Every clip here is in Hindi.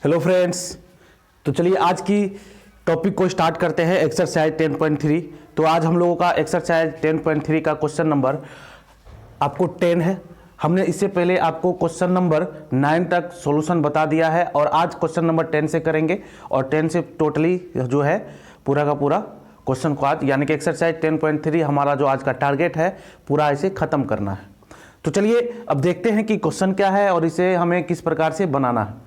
हेलो फ्रेंड्स, तो चलिए आज की टॉपिक को स्टार्ट करते हैं एक्सरसाइज 10.3। तो आज हम लोगों का एक्सरसाइज 10.3 का क्वेश्चन नंबर आपको 10 है। हमने इससे पहले आपको क्वेश्चन नंबर 9 तक सॉल्यूशन बता दिया है और आज क्वेश्चन नंबर 10 से करेंगे और 10 से टोटली जो है पूरा का पूरा क्वेश्चन को आज यानी कि एक्सरसाइज 10.3 हमारा जो आज का टारगेट है पूरा इसे ख़त्म करना है। तो चलिए अब देखते हैं कि क्वेश्चन क्या है और इसे हमें किस प्रकार से बनाना है।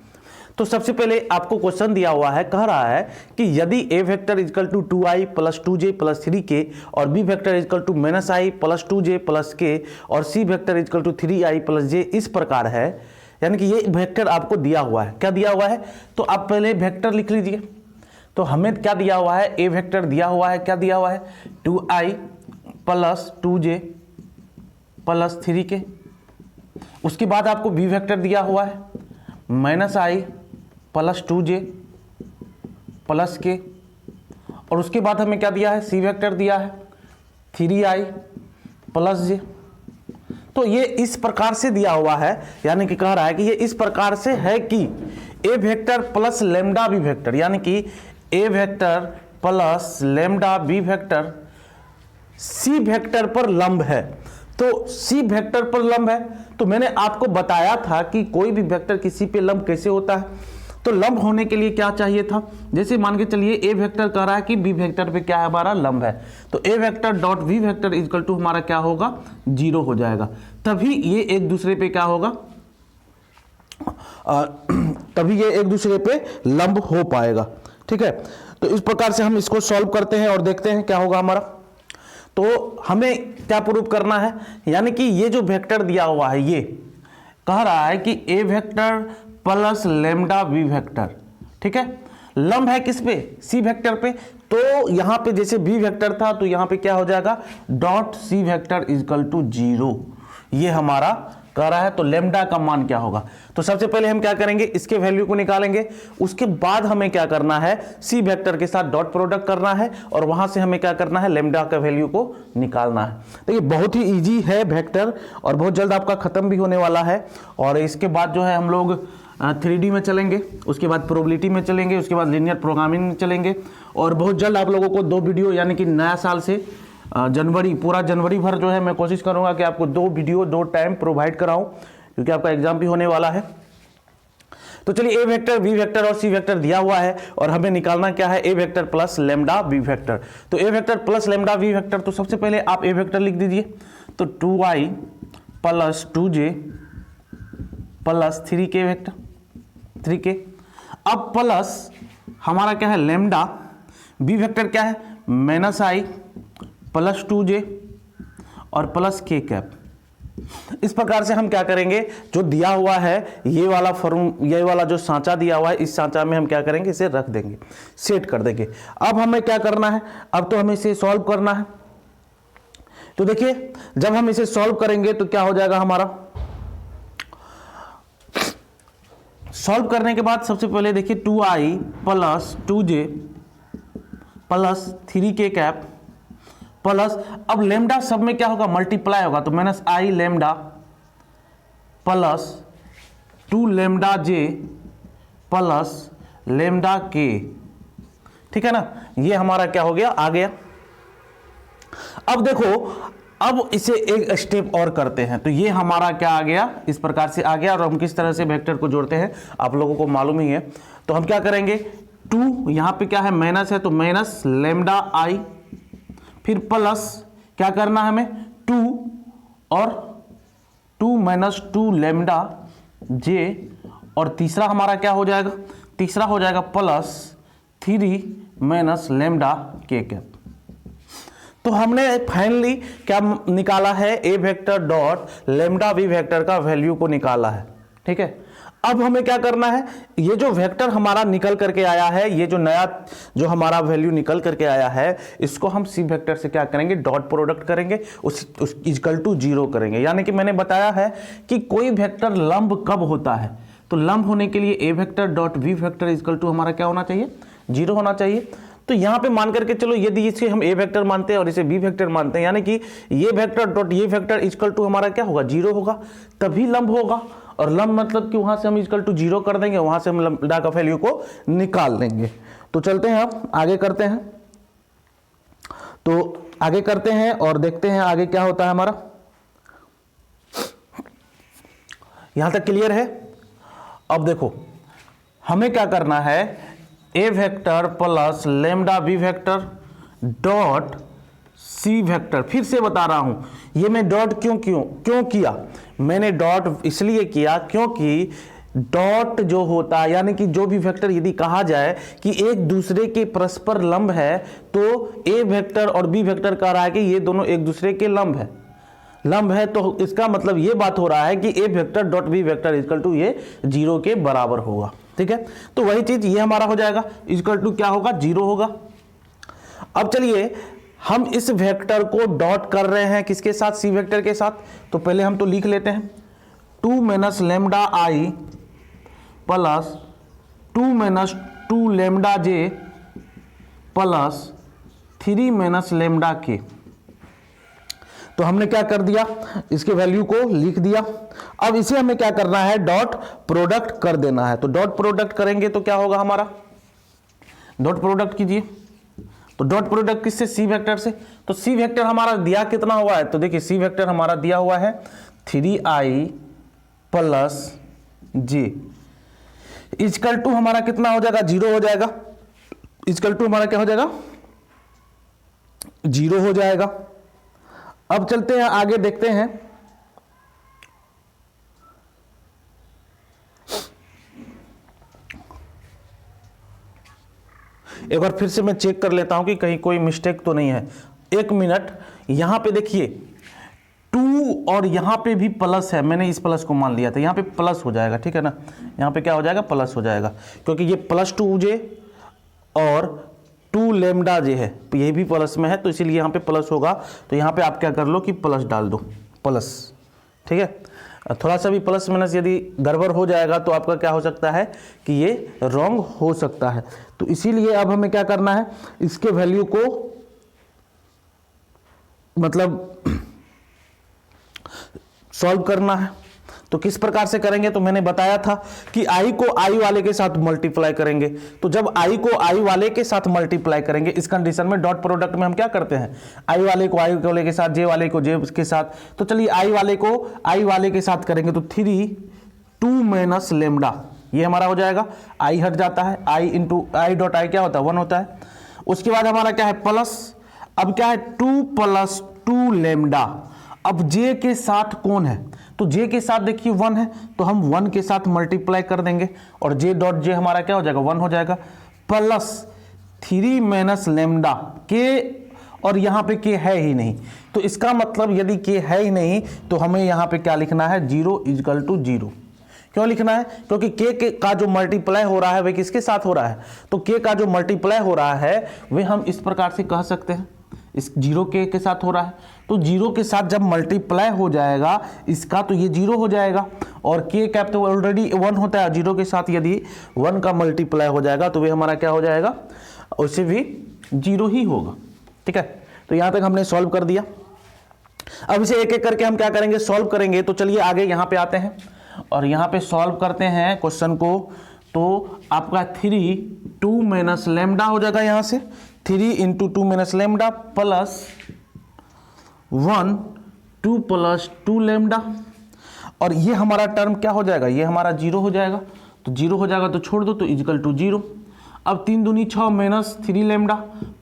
तो सबसे पहले आपको क्वेश्चन दिया हुआ है, कह रहा है कि यदि a vector is equal to 2i plus 2j plus 3k और b vector is equal to -i plus 2j plus k और c vector is equal to 3i plus j इस प्रकार है, यानी कि ये वेक्टर आपको दिया हुआ है। क्या दिया हुआ है? तो आप पहले वेक्टर लिख लीजिए। तो हमें क्या दिया हुआ है? a वेक्टर दिया हुआ है। क्या दिया हुआ है? 2i plus 2j plus 3k। उसके बाद आपको b वेक्टर दिया हुआ है -i प्लस 2j प्लस के, और उसके बाद हमें क्या दिया है? सी वेक्टर दिया है 3i प्लस j। तो ये इस प्रकार से दिया हुआ है, यानी कि कह रहा है कि ये इस प्रकार से है कि a vector plus lambda b vector, यानी कि a vector plus lambda b vector c vector पर लंब है। तो c वेक्टर पर लंब है, तो मैंने आपको बताया था कि कोई भी वेक्टर किसी पे लंब कैसे होता है। तो लंब होने के लिए क्या चाहिए था? जैसे मान के चलिए a वेक्टर कह रहा है कि b वेक्टर पे क्या है? हमारा लंब है। तो a vector dot v vector equal to हमारा क्या होगा? 0 हो जाएगा। तभी ये एक दूसरे पे क्या होगा? तभी ये एक दूसरे पे लंब हो पाएगा। ठीक है, तो इस प्रकार से हम इसको सॉल्व करते हैं और देखते हैं क्या होगा हमारा। तो हमें क्या प्रूव करना है, यानी कि ये जो वेक्टर दिया हुआ है ये कह रहा है कि a vector plus lambda b vector, ठीक है, लंब है किस पे? c वेक्टर पे। तो यहां पे जैसे b वेक्टर था तो यहां पे क्या हो जाएगा? Dot c vector equal to 0, ये हमारा कह रहा है। तो लेमडा का मान क्या होगा? तो सबसे पहले हम क्या करेंगे? इसके वैल्यू को निकालेंगे। उसके बाद हमें क्या करना है? सी वेक्टर के साथ डॉट प्रोडक्ट करना है और वहां से हमें क्या करना है? लेमडा का वैल्यू को निकालना है। तो ये बहुत ही इजी है वेक्टर और बहुत जल्द आपका खत्म भी होने वाला है। और इसके बाद जो है हम लोग 3D में चलेंगे, उसके बाद प्रोबेबिलिटी में चलेंगे, उसके बाद लीनियर प्रोग्रामिंग में चलेंगे। और बहुत जल्द आप लोगों को 2 वीडियो यानी कि नया साल से जनवरी, पूरा जनवरी भर जो है मैं कोशिश करूंगा कि आपको 2 वीडियो 2 टाइम प्रोवाइड कराऊं, क्योंकि आपका एग्जाम भी होने वाला है। तो चलिए a वेक्टर b वेक्टर और c वेक्टर दिया हुआ है और हमें निकालना क्या है? a vector plus lambda b vector. तो a vector plus lambda b vector, तो सबसे पहले आप a वेक्टर लिख दीजिए। तो 2i plus 2j plus 3k vector 3k। अब प्लस हमारा क्या है? लेमडा b वेक्टर क्या है? -i प्लस 2j और प्लस k कैप। इस प्रकार से हम क्या करेंगे? जो दिया हुआ है ये वाला जो सांचा दिया हुआ है, इस सांचा में हम क्या करेंगे? इसे रख देंगे, सेट कर देंगे। अब हमें क्या करना है? अब तो हमें इसे सॉल्व करना है। तो देखिए, जब हम इसे सॉल्व करेंगे तो क्या हो जाएगा हमारा? सॉल्व करने के बाद सबसे पहले देखिए 2i plus 2j plus 3k cap plus, अब लेमडा सब में क्या होगा? मल्टीप्लाई होगा। तो -i lambda plus 2 lambda j plus lambda k, ठीक है ना? ये हमारा क्या हो गया? आ गया। अब देखो, अब इसे एक स्टेप और करते हैं। तो ये हमारा क्या आ गया? इस प्रकार से आ गया। और हम किस तरह से वेक्टर को जोड़ते हैं आप लोगों को मालूम ही है। तो हम क्या करेंगे? 2 यहाँ पे क्या है? माइनस है, तो माइनस लेमडा i, फिर प्लस क्या करना है हमें? 2 और 2 माइनस 2 लेमडा j, और तीसरा हमारा क्या हो जाएगा? तीसरा हो जाएगा plus 3 minus lambda k cap. तो हमने फाइनली क्या निकाला है? a vector dot lambda b vector का वैल्यू को निकाला है। ठीक है, अब हमें क्या करना है? ये जो वेक्टर हमारा निकल करके आया है, ये जो नया जो हमारा वैल्यू निकल करके आया है, इसको हम सी वेक्टर से क्या करेंगे? डॉट प्रोडक्ट करेंगे, उस इक्वल टू 0 करेंगे। यानी कि मैंने बताया है कि कोई वेक्टर लंब कब होता है। तो लंब होने के लिए a vector dot v vector equal to हमारा क्या होना चाहिए? 0 होना चाहिए। तो यहाँ पे मान करके चलो, यदि इसे हम a वेक्टर मानते हैं और इसे b वेक्टर मानते हैं, यानी कि ये वेक्टर डॉट ये वेक्टर इक्वल टू हमारा क्या होगा? 0 होगा, तभी लंब होगा। और लंब मतलब कि वहां से हम इक्वल टू 0 कर देंगे, वहां से हम लैम्डा का वैल्यू को निकाल देंगे। तो चलते हैं अब आगे करते हैं, तो आगे करते हैं और देखते हैं आगे क्या होता है हमारा। यहां तक क्लियर है? अब देखो हमें क्या करना है, A vector plus lambda B vector dot C vector. फिर से बता रहा हूं, ये मैं डॉट क्यों किया, मैंने डॉट इसलिए किया क्योंकि डॉट जो होता है, यानी कि जो भी वेक्टर यदि कहा जाए कि एक दूसरे के परस्पर लंब है, तो ए वेक्टर और बी वेक्टर कह रहा है कि ये दोनों एक दूसरे के लंब है, तो इसका मतलब ये बात हो रहा है कि A vector dot B vector equal to ये 0 के बराबर होगा। ठीक है, तो वही चीज ये हमारा हो जाएगा, इक्वल टू क्या होगा, 0 होगा। अब चलिए हम इस वेक्टर को डॉट कर रहे हैं किसके साथ, सी वेक्टर के साथ। तो पहले हम तो लिख लेते हैं 2 माइनस लैम्डा आई प्लस 2 माइनस 2 लैम्डा जे प्लस 3 माइनस लैम्डा के। तो हमने क्या कर दिया, इसके वैल्यू को लिख दिया। अब इसे हमें क्या करना है, डॉट प्रोडक्ट कर देना है। तो डॉट प्रोडक्ट करेंगे तो क्या होगा हमारा, डॉट प्रोडक्ट कीजिए। तो डॉट प्रोडक्ट किससे, सी वेक्टर से। तो सी वेक्टर हमारा दिया कितना हुआ है, तो देखिए सी वेक्टर हमारा दिया हुआ है 3i plus J equal to हमारा कितना हो जाएगा, 0 हो जाएगा। इक्वल टू हमारा क्या हो जाएगा, 0 हो जाएगा। अब चलते हैं आगे देखते हैं, एक बार फिर से मैं चेक कर लेता हूं कि कहीं कोई मिस्टेक तो नहीं है। 1 मिनट, यहां पे देखिए 2 और यहां पे भी प्लस है, मैंने इस प्लस को मान लिया था, यहां पे प्लस हो जाएगा, ठीक है ना, यहां पे क्या हो जाएगा, प्लस हो जाएगा, क्योंकि ये +2 जे और 2 लैम्डा जे है, ये भी प्लस में है, तो इसीलिए यहाँ पे प्लस होगा। तो यहाँ पे आप क्या कर लो कि प्लस डाल दो, प्लस, ठीक है। थोड़ा सा भी प्लस माइनस यदि गड़बड़ हो जाएगा तो आपका क्या हो सकता है कि ये रॉन्ग हो सकता है। तो इसीलिए अब हमें क्या करना है, इसके वैल्यू को मतलब सॉल्व करना है। तो किस प्रकार से करेंगे, तो मैंने बताया था कि i को i वाले के साथ मल्टीप्लाई करेंगे। तो जब i को i वाले के साथ मल्टीप्लाई करेंगे, इस कंडीशन में डॉट प्रोडक्ट में हम क्या करते हैं, i वाले को i वाले के साथ, j वाले को j के साथ। तो चलिए i वाले को i वाले के साथ करेंगे, तो 2 माइनस लैम्डा ये हमारा हो जाएगा, i हट जाता है, i into i dot i क्या होता है, 1 होता है। उसके बाद हमारा क्या है, प्लस, अब क्या है 2 + 2 लैम्डा। अब j के साथ कौन है, तो j के साथ देखिए 1 है, तो हम 1 के साथ मल्टीप्लाई कर देंगे और j डॉट j हमारा क्या हो जाएगा, 1 हो जाएगा, प्लस 3 माइनस लैम्डा के, और यहाँ पे k है ही नहीं, तो इसका मतलब यदि k है ही नहीं तो हमें यहाँ पे क्या लिखना है, 0 इक्वल टू 0। क्यों लिखना है, क्योंकि k का जो मल्टीप्लाई हो रहा है वह किसके साथ हो रहा है, तो k का जो मल्टीप्लाई हो रहा है वह हम इस प्रकार से कह सकते हैं, इस 0 के साथ हो रहा है, तो 0 के साथ जब मल्टीप्लाई हो जाएगा इसका तो ये 0 हो जाएगा, और k कैप तो ऑलरेडी 1 होता है, 0 के साथ यदि 1 का मल्टीप्लाई हो जाएगा तो वे हमारा क्या हो जाएगा, उससे भी 0 ही होगा। ठीक है, तो यहां तक हमने सॉल्व कर दिया। अब इसे एक एक करके हम क्या करेंगे, सॉल्व करेंगे। तो चलिए आगे यहाँ पे आते हैं और यहाँ पे सॉल्व करते हैं क्वेश्चन को। तो आपका 2 माइनस लैम्डा हो जाएगा, यहाँ से 3 × 2 माइनस लैम्डा प्लस 1 2 + 2 लैम्डा, और ये हमारा टर्म क्या हो जाएगा, ये हमारा 0 हो जाएगा। तो 0 हो जाएगा तो छोड़ दो, तो इक्वल टू 0। अब 3 दूनी 6 minus 3 lambda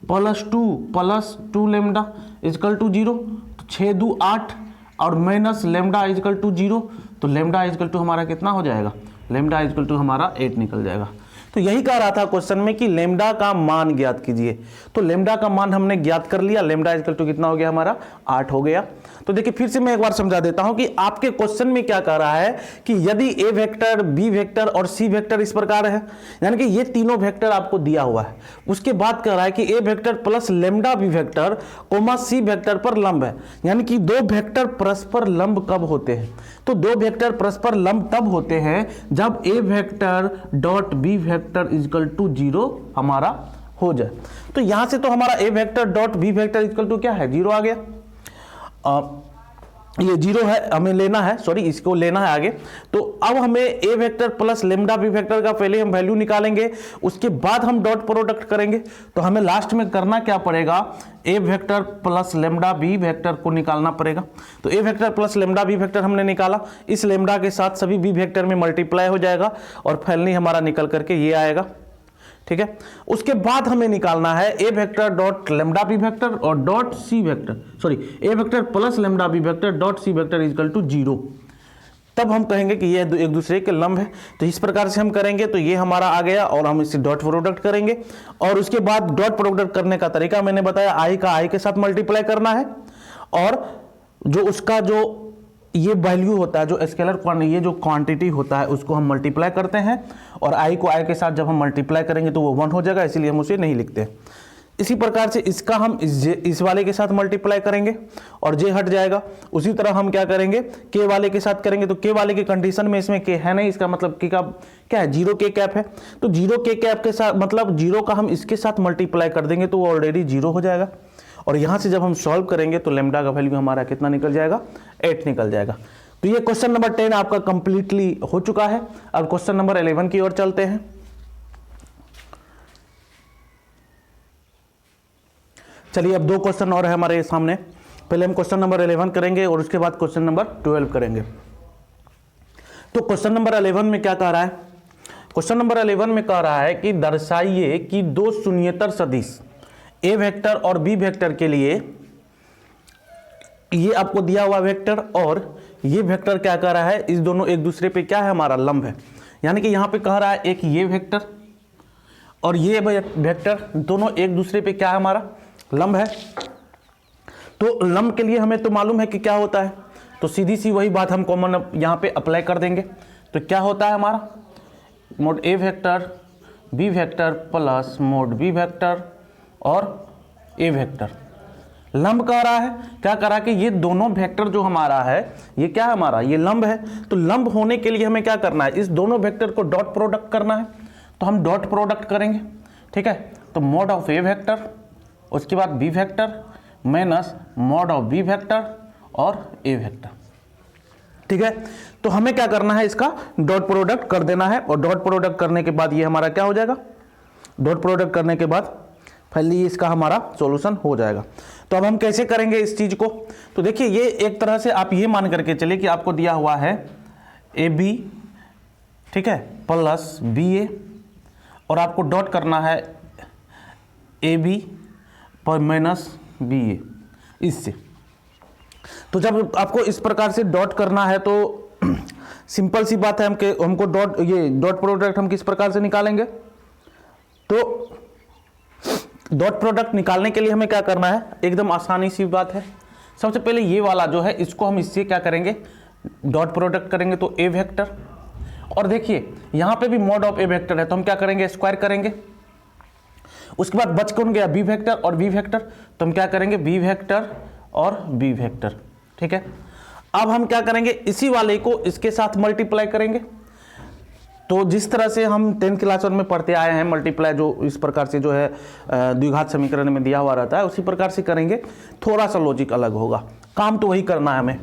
plus 2 lambda equal to 0। तो 6 2 8 और माइनस लैम्डा इक्वल टू 0। तो लैम्डा इक्वल टू हमारा कितना हो जाएगा, लैम्डा इक्वल टू हमारा 8 निकल जाएगा। तो यही कह रहा था क्वेश्चन में कि लैम्डा का मान ज्ञात कीजिए। तो लैम्डा का मान हमने ज्ञात कर लिया, लैम्डा इक्वल टू कितना हो गया हमारा, 8 हो गया। तो देखिए फिर से मैं एक बार समझा देता हूं कि आपके क्वेश्चन में क्या कह रहा है कि यदि ए वेक्टर, बी वेक्टर और सी वेक्टर इस प्रकार है, यानी कि ये तीनों वेक्टर आपको दिया हुआ है, उसके बाद कह रहा है कि A vector plus lambda B vector comma C vector पर लंब है, यानी कि दो वेक्टर परस्पर लंब कब होते हैं, तो दो वेक्टर परस्पर लंब तब होते हैं जब A vector dot B vector equal to 0 हमारा हो जाए। तो यहां से तो हमारा A vector dot B vector equal to क्या है, 0 आ गया। ये जीरो है, हमें लेना है, सॉरी इसको लेना है आगे। तो अब हमें A vector plus lambda B vector का पहले हम वैल्यू निकालेंगे, उसके बाद हम डॉट प्रोडक्ट करेंगे। तो हमें लास्ट में करना क्या पड़ेगा, A vector plus lambda B vector को निकालना पड़ेगा। तो A vector plus lambda B vector हमने निकाला, इस लेमडा के साथ सभी बी वेक्टर में मल्टीप्लाई हो जाएगा और फाइनली हमारा निकल करके ये आएगा। ठीक है, उसके बाद हमें निकालना है A vector dot lambda B vector और dot C vector, sorry A vector plus lambda B vector dot C vector is equal to 0। तब हम कहेंगे कि ये एक दूसरे के लंब है। तो इस प्रकार से हम करेंगे तो ये हमारा आ गया और हम इससे डॉट प्रोडक्ट करेंगे। और उसके बाद डॉट प्रोडक्ट करने का तरीका मैंने बताया, आई का आई के साथ मल्टीप्लाई करना है और जो उसका जो ये वैल्यू होता है, जो स्केलर ये जो क्वांटिटी होता है उसको हम मल्टीप्लाई करते हैं और आई को आई के साथ जब हम मल्टीप्लाई करेंगे तो वो 1 हो जाएगा, इसीलिए हम उसे नहीं लिखते। इसी प्रकार से इसका हम इस वाले के साथ मल्टीप्लाई करेंगे और जे हट जाएगा। उसी तरह हम क्या करेंगे, के वाले के साथ करेंगे। तो के वाले की कंडीशन में इसमें के है नहीं, इसका मतलब के का क्या है, 0 के कैप है। तो 0 के कैप के साथ मतलब 0 का हम इसके साथ मल्टीप्लाई कर देंगे तो वो ऑलरेडी 0 हो जाएगा। और यहां से जब हम सॉल्व करेंगे तो लेमडा का वैल्यू हमारा कितना निकल जाएगा, 8 निकल जाएगा। तो ये क्वेश्चन नंबर 10 आपका कंप्लीटली हो चुका है। अब क्वेश्चन नंबर 11 की ओर चलते हैं। चलिए अब 2 क्वेश्चन और है हमारे सामने। पहले हम क्वेश्चन नंबर 11 करेंगे और उसके बाद क्वेश्चन नंबर 12 करेंगे। तो क्वेश्चन नंबर 11 में क्या कह रहा है, क्वेश्चन नंबर 11 में कह रहा है कि दर्शाइए कि 2 शून्येतर सदिश ए वेक्टर और बी वेक्टर के लिए, ये आपको दिया हुआ वेक्टर और ये वेक्टर क्या कर रहा है, इस दोनों एक दूसरे पे क्या है, हमारा लंब है। यानी कि यहां पे कह रहा है एक ये वेक्टर और ये वेक्टर दोनों एक दूसरे पे क्या है, हमारा लंब है। तो लंब के लिए हमें तो मालूम है कि क्या होता है, तो सीधी सी वही बात हम कॉमन यहां पे अप्लाई कर देंगे। तो क्या होता है हमारा, mod A vector B vector plus mod B vector और ए वेक्टर। लंब कह रहा है, क्या कह रहा है कि ये दोनों वेक्टर जो हमारा है ये क्या है, हमारा ये लंब है। तो लंब होने के लिए हमें क्या करना है, इस दोनों वेक्टर को डॉट प्रोडक्ट करना है। तो हम डॉट प्रोडक्ट करेंगे। ठीक है, तो मोड ऑफ ए वेक्टर, उसके बाद B vector minus mod of B vector और ए वेक्टर। ठीक है, तो हमें क्या करना है, इसका डॉट प्रोडक्ट कर देना है और डॉट प्रोडक्ट करने के बाद ये हमारा क्या हो जाएगा, डॉट प्रोडक्ट करने के बाद फाइनली इसका हमारा सॉल्यूशन हो जाएगा। तो अब हम कैसे करेंगे इस चीज को, तो देखिए ये एक तरह से आप ये मान करके चलिए कि आपको दिया हुआ है ए बी, ठीक है, प्लस बी ए और आपको डॉट करना है ए बी पर माइनस बी ए इससे। तो जब आपको इस प्रकार से डॉट करना है तो सिंपल सी बात है, हमको डॉट, ये डॉट प्रोडक्ट हम किस प्रकार से निकालेंगे, तो डॉट प्रोडक्ट निकालने के लिए हमें क्या करना है, एकदम आसानी सी बात है। सबसे पहले ये वाला जो है इसको हम इससे क्या करेंगे, डॉट प्रोडक्ट करेंगे। तो ए वेक्टर, और देखिए यहां पे भी मोड ऑफ ए वेक्टर है तो हम क्या करेंगे, स्क्वायर करेंगे। उसके बाद बच कौन गया, बी वेक्टर और बी वेक्टर, तो हम क्या करेंगे, बी वेक्टर और बी वेक्टर। ठीक है, अब हम क्या करेंगे, इसी वाले को इसके साथ मल्टीप्लाई करेंगे। तो जिस तरह से हम 10th क्लास में पढ़ते आए हैं, मल्टीप्लाई जो इस प्रकार से जो है द्विघात समीकरण में दिया हुआ रहता है उसी प्रकार से करेंगे। थोड़ा सा लॉजिक अलग होगा, काम तो वही करना है हमें।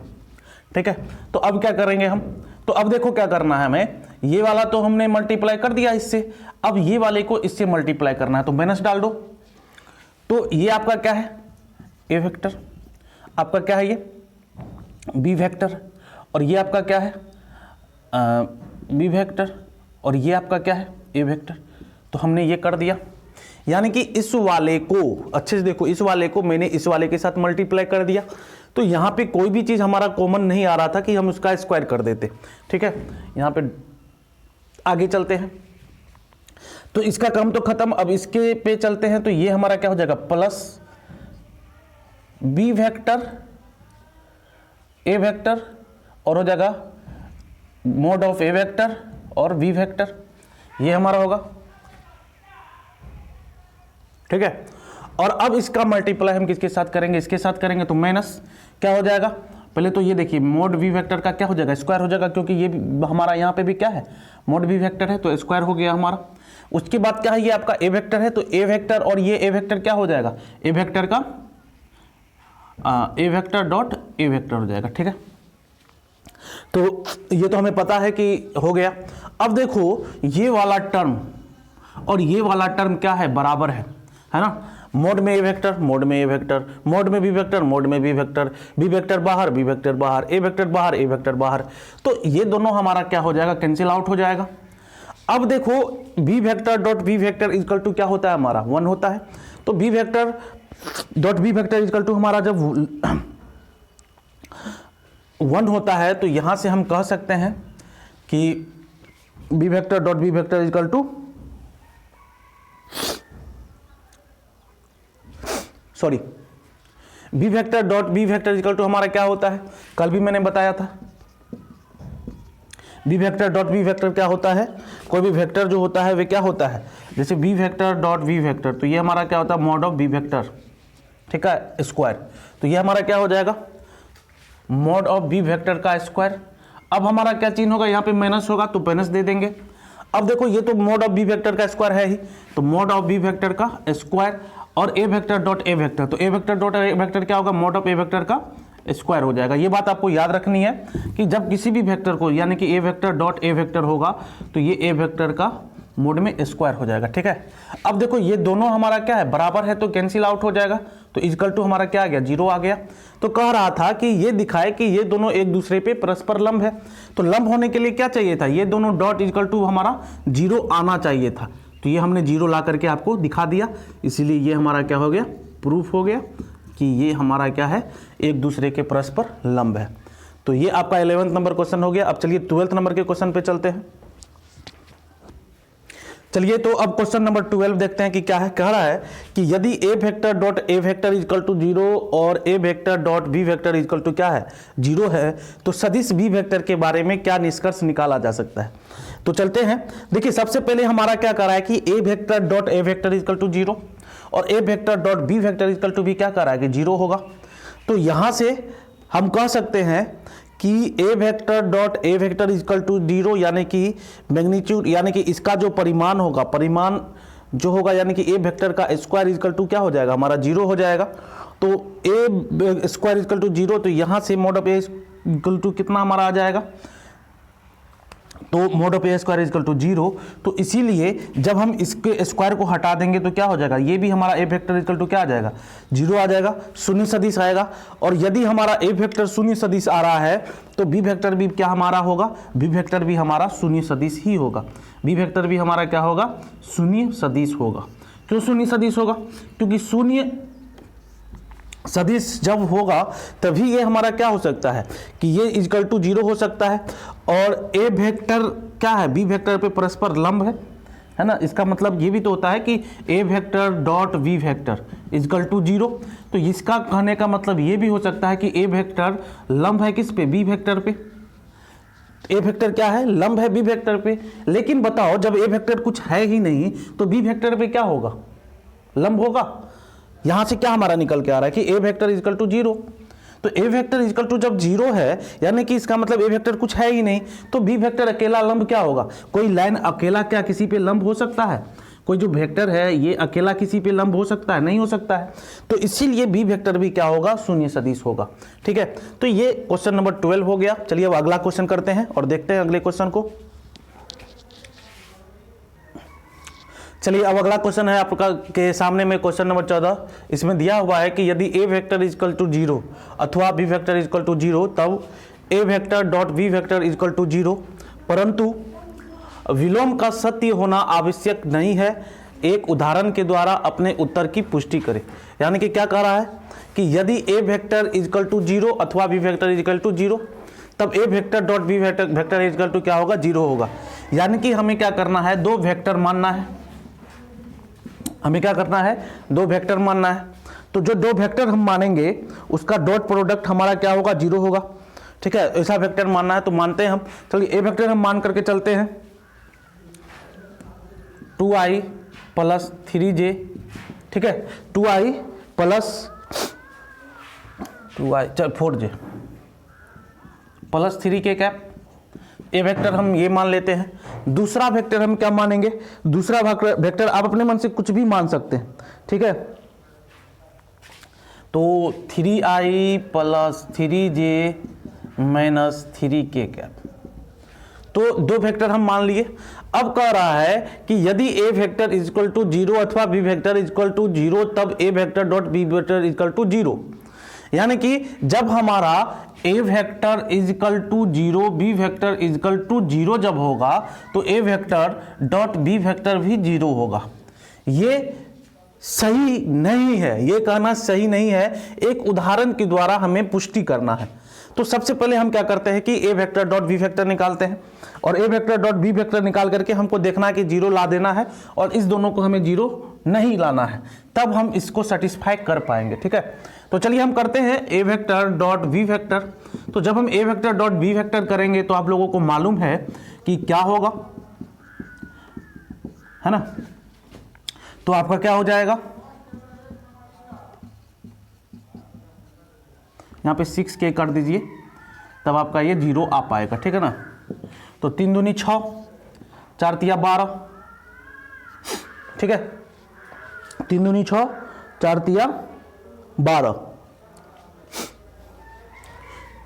ठीक है, तो अब क्या करेंगे हम, तो अब देखो क्या करना है हमें, ये वाला तो हमने मल्टीप्लाई कर दिया इससे, अब ये वाले को इससे मल्टीप्लाई करना है। तो माइनस डाल दो। तो ये आपका क्या है, ए वेक्टर, आपका क्या है ये बी वेक्टर, और ये आपका क्या है बी वेक्टर, और ये आपका क्या है ए वेक्टर। तो हमने ये कर दिया, यानी कि इस वाले को अच्छे से देखो, इस वाले को मैंने इस वाले के साथ मल्टीप्लाई कर दिया। तो यहां पे कोई भी चीज हमारा कॉमन नहीं आ रहा था कि हम उसका स्क्वायर कर देते। ठीक है, यहां पे आगे चलते हैं, तो इसका काम तो खत्म। अब इसके पे चलते हैं, तो ये हमारा क्या हो जाएगा, plus B vector A vector और हो जाएगा मोड ऑफ ए वेक्टर और बी वेक्टर, ये हमारा होगा। ठीक है, और अब इसका मल्टीप्लाई हम किसके साथ करेंगे, इसके साथ करेंगे। तो माइनस क्या हो जाएगा, पहले तो ये देखिए मोड बी वेक्टर का क्या हो जाएगा, स्क्वायर हो जाएगा, क्योंकि ये हमारा यहाँ पे भी क्या है, मोड बी वेक्टर है, तो स्क्वायर हो गया हमारा। उसके बाद क्या है, ये आपका ए वेक्टर है, तो ए वेक्टर और ये ए वेक्टर क्या हो जाएगा, ए वेक्टर का ए वेक्टर डॉट ए वेक्टर हो जाएगा। ठीक है, तो ये तो हमें पता है कि हो गया। अब देखो ये वाला टर्म और ये वाला टर्म क्या है, बराबर है ना। मोड में ए वेक्टर, मोड में ए वेक्टर, मोड में बी वेक्टर, मोड में बी वेक्टर, बी वेक्टर बाहर, बी वेक्टर बाहर, ए वेक्टर बाहर, ए वेक्टर बाहर, तो ये दोनों हमारा क्या हो जाएगा, कैंसिल आउट हो जाएगा। अब देखो B vector dot B vector equal to क्या होता है हमारा, 1 होता है। तो B vector dot B vector equal to हमारा जब 1 होता है तो यहां से हम कह सकते हैं कि B vector dot B vector equal to, sorry, B vector dot B vector equal to हमारा क्या होता है, कल भी मैंने बताया था। B vector dot B vector क्या होता है, कोई भी वेक्टर जो होता है वे क्या होता है, जैसे B vector dot B vector, तो ये हमारा क्या होता है, मॉड ऑफ बी वेक्टर, ठीक है, स्क्वायर। तो ये हमारा क्या हो जाएगा, मॉड ऑफ बी वेक्टर का स्क्वायर। अब हमारा क्या चिन्ह होगा, यहाँ पे माइनस होगा तो माइनस दे देंगे। अब देखो ये तो मॉड ऑफ बी वेक्टर का स्क्वायर है ही, तो मॉड ऑफ बी वेक्टर का स्क्वायर और A vector dot A vector, तो A vector dot A vector क्या होगा, मॉड ऑफ ए वेक्टर का स्क्वायर हो जाएगा। ये बात आपको याद रखनी है कि जब किसी भी वेक्टर को, यानी कि A vector dot A vector होगा तो ये ए वेक्टर का मोड में स्क्वायर हो जाएगा। ठीक है, अब देखो ये दोनों हमारा क्या है, बराबर है, तो कैंसिल आउट हो जाएगा, तो इक्वल टू हमारा क्या आ गया, 0 आ गया। तो कह रहा था कि ये दिखाए कि ये दोनों एक दूसरे पे परस्पर लंब है, तो लंब होने के लिए क्या चाहिए था, ये दोनों डॉट इक्वल टू हमारा 0 आना चाहिए था, तो ये हमने 0 ला करके आपको दिखा दिया, इसीलिए ये हमारा क्या हो गया, प्रूफ हो गया कि ये हमारा क्या है, एक दूसरे के परस्पर लंब है। तो ये आपका 11वें नंबर क्वेश्चन हो गया। अब चलिए 12वें नंबर के क्वेश्चन पे चलते हैं। चलिए तो अब क्वेश्चन नंबर 12 देखते हैं कि क्या है। कह रहा है कि यदि A vector dot A vector equal to 0 और A vector dot B vector equal to क्या है, 0 है, तो सदिश बी वेक्टर के बारे में क्या निष्कर्ष निकाला जा सकता है। तो चलते हैं, देखिए सबसे पहले हमारा क्या कर रहा है कि A vector dot A vector equal to 0 और A vector dot B vector equal to भी क्या कर रहा है कि 0 होगा। तो यहां से हम कह सकते हैं कि A vector dot A vector equal to 0, यानी कि मैग्नीट्यूड, यानी कि इसका जो परिमाण होगा, परिमाण जो होगा, यानी कि ए वेक्टर का स्क्वायर इक्वल टू क्या हो जाएगा, हमारा 0 हो जाएगा। तो ए स्क्वायर इक्वल टू 0, तो यहां से mod of A equal to कितना हमारा आ जाएगा, तो mod of A square equal to 0। तो इसीलिए जब हम इसके स्क्वायर को हटा देंगे तो क्या हो जाएगा, ये भी हमारा ए वेक्टर इक्वल टू क्या आ जाएगा, 0 आ जाएगा, शून्य सदिश आएगा। और यदि हमारा ए वेक्टर शून्य सदिश आ रहा है तो बी वेक्टर भी क्या हमारा होगा, बी वेक्टर भी हमारा शून्य सदिश ही होगा, बी वेक्टर भी हमारा क्या होगा, शून्य सदिश होगा। क्यों शून्य सदिश होगा, क्योंकि शून्य सदिश जब होगा तभी ये हमारा क्या हो सकता है कि ये इक्वल टू 0 हो सकता है। और ए वेक्टर क्या है, बी वेक्टर पे परस्पर लंब है ना, इसका मतलब ये भी तो होता है कि A vector dot B vector equal to 0। तो इसका कहने का मतलब ये भी हो सकता है कि ए वेक्टर लंब है किस पे, बी वेक्टर पे। ए वेक्टर क्या है, लंब है बी वेक्टर पे। लेकिन बताओ जब ए वेक्टर कुछ है ही नहीं तो बी वेक्टर पे क्या होगा, लंब होगा। यहां से क्या हमारा निकल के आ रहा है कि ए वेक्टर इक्वल टू 0। तो ए वेक्टर इक्वल टू जब 0 है, यानी कि इसका मतलब ए वेक्टर कुछ है ही नहीं, तो बी वेक्टर अकेला लंब क्या होगा, कोई लाइन अकेला क्या किसी पे लंब हो सकता है, कोई जो वेक्टर है ये अकेला किसी पे लंब हो सकता है, नहीं हो सकता है। तो इसीलिए बी वेक्टर भी क्या होगा, शून्य सदिश होगा। ठीक है, तो ये क्वेश्चन नंबर 12 हो गया। चलिए अब अगला क्वेश्चन करते हैं और देखते हैं अगले क्वेश्चन को। चलिए अब अगला क्वेश्चन है आपका के सामने में क्वेश्चन नंबर 14। इसमें दिया हुआ है कि यदि ए वेक्टर इक्वल टू 0 अथवा बी वेक्टर इक्वल टू 0 तब A vector dot B vector equal to 0, परंतु विलोम का सत्य होना आवश्यक नहीं है। एक उदाहरण के द्वारा अपने उत्तर की पुष्टि करें। यानी कि क्या कह रहा है कि यदि ए वेक्टर इक्वल टू 0 अथवा बी वेक्टर इक्वल टू 0 तब A vector dot B vector equal to क्या होगा, 0 होगा। यानी कि हमें क्या करना है, दो वेक्टर मानना है, हमें क्या करना है, दो वेक्टर मानना है। तो जो दो वेक्टर हम मानेंगे उसका डॉट प्रोडक्ट हमारा क्या होगा, 0 होगा। ठीक है, ऐसा वेक्टर मानना है तो मानते हैं हम। चलिए ए वेक्टर हम मान करके चलते हैं, 2i प्लस 3j। ठीक है, 2i plus 4j plus 3k cap. A vector हम ये मान लेते हैं। दूसरा वेक्टर हम क्या मानेंगे, दूसरा वेक्टर आप अपने मन से कुछ भी मान सकते हैं। ठीक है, तो 3i plus 3j minus 3k cap. तो दो वेक्टर हम मान लिए। अब कह रहा है कि यदि a vector is equal to 0 अथवा b vector is equal to 0 तब a vector dot b vector is equal to 0। यानी कि जब हमारा a vector is equal to 0 b vector is equal to 0 जब होगा तो a vector dot b vector भी 0 होगा। ये सही नहीं है, ये कहना सही नहीं है। एक उदाहरण के द्वारा हमें पुष्टि करना है। तो सबसे पहले हम क्या करते हैं कि a vector dot b vector निकालते हैं और a vector dot b vector निकाल करके हमको देखना है कि 0 ला देना है और इस दोनों को हमें 0 नहीं लाना है, तब हम इसको सेटिस्फाई कर पाएंगे। ठीक है, तो चलिए हम करते हैं a vector dot b vector. तो जब हम a vector dot b vector करेंगे तो आप लोगों को मालूम है कि क्या होगा, है ना। तो आपका क्या हो जाएगा, यहाँ पे 6k कर दीजिए, तब आपका ये 0 आ पाएगा। ठीक है ना। तो 3 दूनी 6, 4 तिया 12, ठीक है, 3 दूनी 6, 4 तिया 12,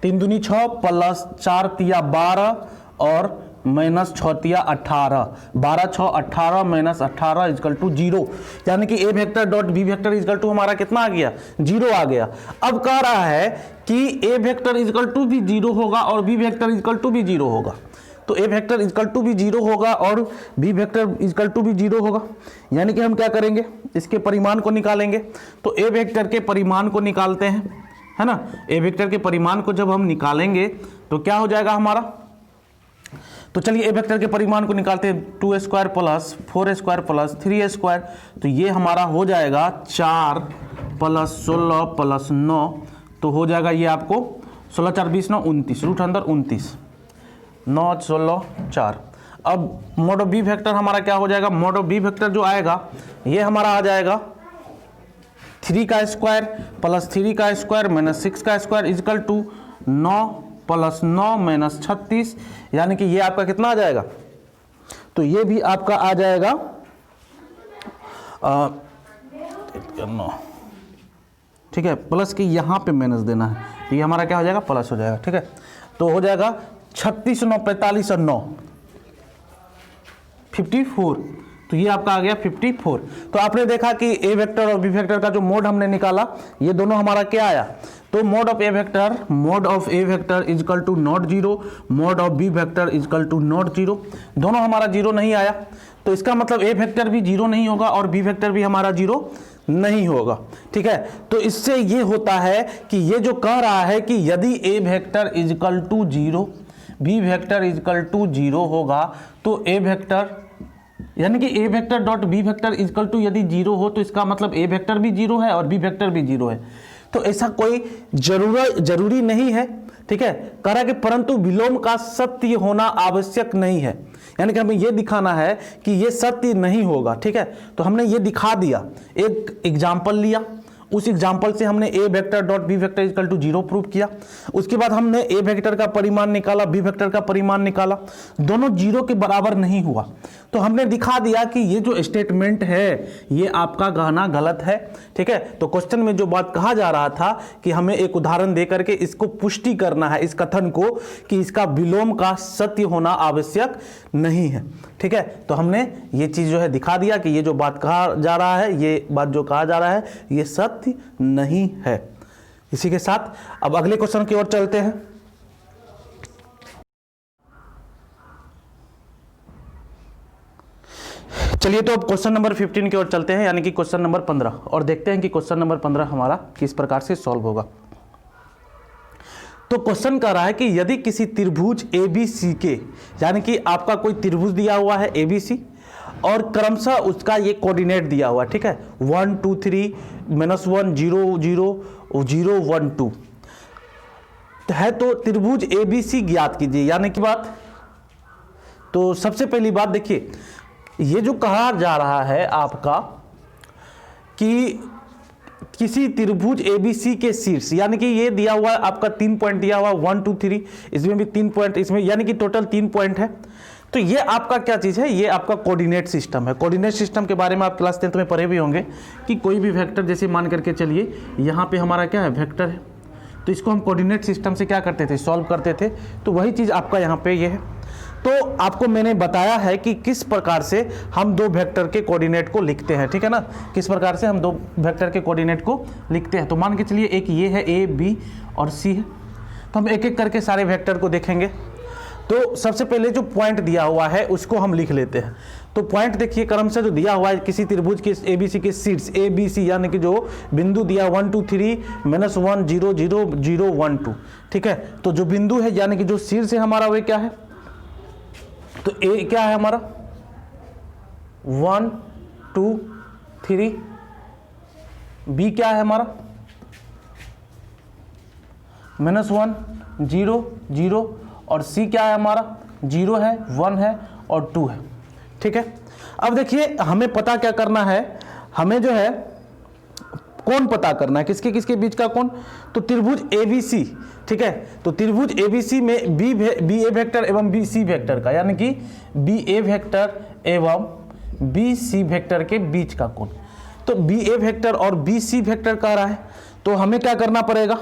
3 दूनी 6 प्लस 4 तिया 12 और माइनस 6 तिया 18, 12 6 18 माइनस 18 इजकल टू 0। यानी कि a vector dot b vector is equal to हमारा कितना आ गया, 0 आ गया। अब कह रहा है कि a वेक्टर इजकल टू भी 0 होगा और b वेक्टर इजकल टू भी 0 होगा। तो a वेक्टर इजकल टू भी 0 होगा और b वेक्टर इजकल टू भी 0 होगा। यानी कि हम क्या करेंगे, इसके परिमाण को निकालेंगे। तो a वेक्टर के परिमाण को निकालते हैं, है ना। a वेक्टर के परिमाण को जब हम निकालेंगे तो क्या हो जाएगा हमारा, तो चलिए a वेक्टर के परिमाण को निकालते हैं। 2 square plus 4 square plus 3 square, तो ये हमारा हो जाएगा 4 प्लस 16 प्लस 9, तो हो जाएगा ये आपको 16 4 20 9 29, रूट अंदर 29, 9 16 4। अब मोड ऑफ बी वेक्टर हमारा क्या हो जाएगा, मोड ऑफ बी वेक्टर जो आएगा ये हमारा आ जाएगा 3 का स्क्वायर प्लस 3 का स्क्वायर माइनस 6 का square is equal to 9 plus 9 minus 36। यानी कि ये आपका कितना आ जाएगा, तो ये भी आपका आ जाएगा 9, ठीक है, प्लस की यहाँ पे माइनस देना है, तो ये हमारा क्या हो जाएगा, प्लस हो जाएगा। ठीक है, तो हो जाएगा 36 9 45 और 9 54, तो ये आपका आ गया 54। तो आपने देखा कि a वेक्टर और b वेक्टर का जो मोड हमने निकाला ये दोनों हमारा क्या आया, तो mod of a vector is equal to not 0, mod of b vector is equal to not 0, दोनों हमारा 0 नहीं आया। तो इसका मतलब a वेक्टर भी 0 नहीं होगा और b वेक्टर भी हमारा 0 नहीं होगा। ठीक है, तो इससे ये होता है कि ये जो कह रहा है कि यदि a vector is equal to 0 b vector is equal to 0 होगा तो a वेक्टर यानी कि a vector dot b vector is equal to यदि 0 हो तो इसका मतलब a वेक्टर भी 0 है और b वेक्टर भी 0 है। तो ऐसा कोई जरूरी नहीं है। ठीक है, कह रहा है कि परंतु विलोम का सत्य होना आवश्यक नहीं है। यानी कि हमें यह दिखाना है कि यह सत्य नहीं होगा। ठीक है, तो हमने ये दिखा दिया, एक एग्जाम्पल लिया, उस एग्जाम्पल से हमने a vector dot b vector equal to 0 prove किया। उसके बाद हमने a वेक्टर का परिमाण निकाला, b वेक्टर का परिमाण निकाला, दोनों 0 के बराबर नहीं हुआ। तो हमने दिखा दिया कि ये जो स्टेटमेंट है ये आपका कहना गलत है। ठीक है, तो क्वेश्चन में जो बात कहा जा रहा था कि हमें एक उदाहरण दे करके इसको पुष्टि करना है, इस कथन को कि इसका विलोम का सत्य होना आवश्यक नहीं है। ठीक है, तो हमने ये चीज़ जो है दिखा दिया कि ये जो बात कहा जा रहा है, ये बात जो कहा जा रहा है ये सत्य नहीं है। इसी के साथ अब अगले क्वेश्चन की ओर चलते हैं। चलिए तो अब क्वेश्चन नंबर 15 की ओर चलते हैं, यानी कि क्वेश्चन नंबर 15, और देखते हैं कि क्वेश्चन नंबर 15 हमारा किस प्रकार से सॉल्व होगा। तो क्वेश्चन कह रहा है कि यदि किसी त्रिभुज ABC के, यानी कि आपका कोई त्रिभुज दिया हुआ है ABC और क्रमशः उसका ये कोऑर्डिनेट दिया हुआ है। ठीक है, 1 2 3 -1 0 0 0 1 2 है। तो त्रिभुज ABC ज्ञात कीजिए, यानी कि बात। तो सबसे पहली बात देखिए, ये जो कहा जा रहा है आपका कि किसी त्रिभुज ABC के शीर्ष, यानी कि ये दिया हुआ है आपका 3 पॉइंट दिया हुआ 1 2 3, इसमें भी 3 पॉइंट, इसमें यानी कि टोटल 3 पॉइंट है। तो ये आपका क्या चीज़ है, ये आपका कोऑर्डिनेट सिस्टम है। कोऑर्डिनेट सिस्टम के बारे में आप क्लास 10th में पढ़े भी होंगे कि कोई भी वेक्टर, जैसे मान करके चलिए यहाँ पे हमारा क्या है, वेक्टर है, तो इसको हम कोऑर्डिनेट सिस्टम से क्या करते थे, सॉल्व करते थे। तो वही चीज़ आपका यहाँ पे ये है। तो आपको मैंने बताया है कि किस प्रकार से हम दो वेक्टर के कोऑर्डिनेट को लिखते हैं, ठीक है ना, किस प्रकार से हम दो वेक्टर के कोऑर्डिनेट को लिखते हैं। तो मान के चलिए एक ये है, ए बी और सी है, तो हम एक एक करके सारे वेक्टर को देखेंगे। तो सबसे पहले जो पॉइंट दिया हुआ है उसको हम लिख लेते हैं। तो पॉइंट देखिए क्रम से जो दिया हुआ है किसी त्रिभुज के ABC के शीर्ष ABC, यानी कि जो बिंदु दिया 1 2 3 -1 0 0 0 1 2, ठीक है। तो जो बिंदु है यानी कि जो शीर्ष है हमारा वे क्या है, तो ए क्या है हमारा 1 2 3, बी क्या है हमारा -1 0 0, और सी क्या है हमारा 0 है 1 है और 2 है, ठीक है। अब देखिए हमें पता क्या करना है, हमें जो है कोण पता करना है, किसके किसके बीच का कोण, तो त्रिभुज ABC, ठीक है। तो त्रिभुज ABC में BA वेक्टर एवं BC वेक्टर का, यानी कि BA वेक्टर एवं BC वेक्टर के बीच का कोण। तो BA वेक्टर और BC वेक्टर कह रहा है, तो हमें क्या करना पड़ेगा,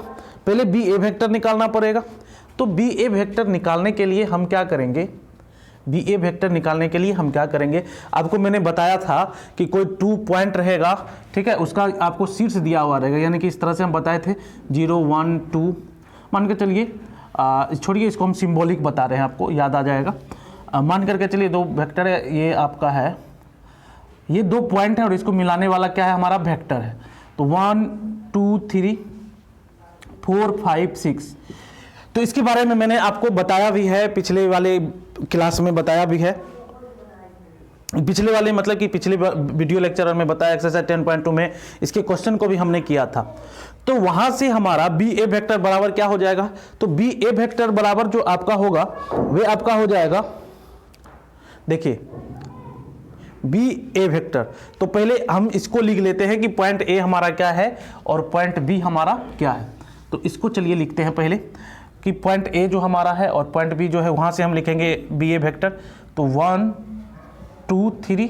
पहले BA वेक्टर निकालना पड़ेगा। तो BA वेक्टर निकालने के लिए हम क्या करेंगे, BA वेक्टर निकालने के लिए हम क्या करेंगे, आपको मैंने बताया था कि कोई 2 पॉइंट रहेगा, ठीक है, उसका आपको शीर्ष दिया हुआ रहेगा, यानी कि इस तरह से हम बताए थे 0 1 2, मान के चलिए छोड़िए इसको, हम सिंबॉलिक बता रहे हैं, आपको याद आ जाएगा। मान करके चलिए 2 वेक्टर है, ये आपका है, ये 2 पॉइंट है और इसको मिलाने वाला क्या है हमारा वेक्टर है। तो 1 2 3 4 5 6, तो इसके बारे में मैंने आपको बताया भी है, पिछले वाले क्लास में बताया भी है, पिछले वाले मतलब कि पिछले वीडियो लेक्चर में बताया, एक्सरसाइज 10.2 में इसके क्वेश्चन को भी हमने किया था। तो वहां से हमारा BA वेक्टर बराबर क्या हो जाएगा, तो BA वेक्टर बराबर जो आपका होगा वे आपका हो जाएगा, देखिए BA वेक्टर। तो पहले हम इसको लिख लेते हैं कि पॉइंट A हमारा क्या है और पॉइंट B हमारा क्या है। तो इसको चलिए लिखते हैं पहले कि पॉइंट A जो हमारा है और पॉइंट B जो है, वहाँ से हम लिखेंगे BA वेक्टर। तो 1 2 3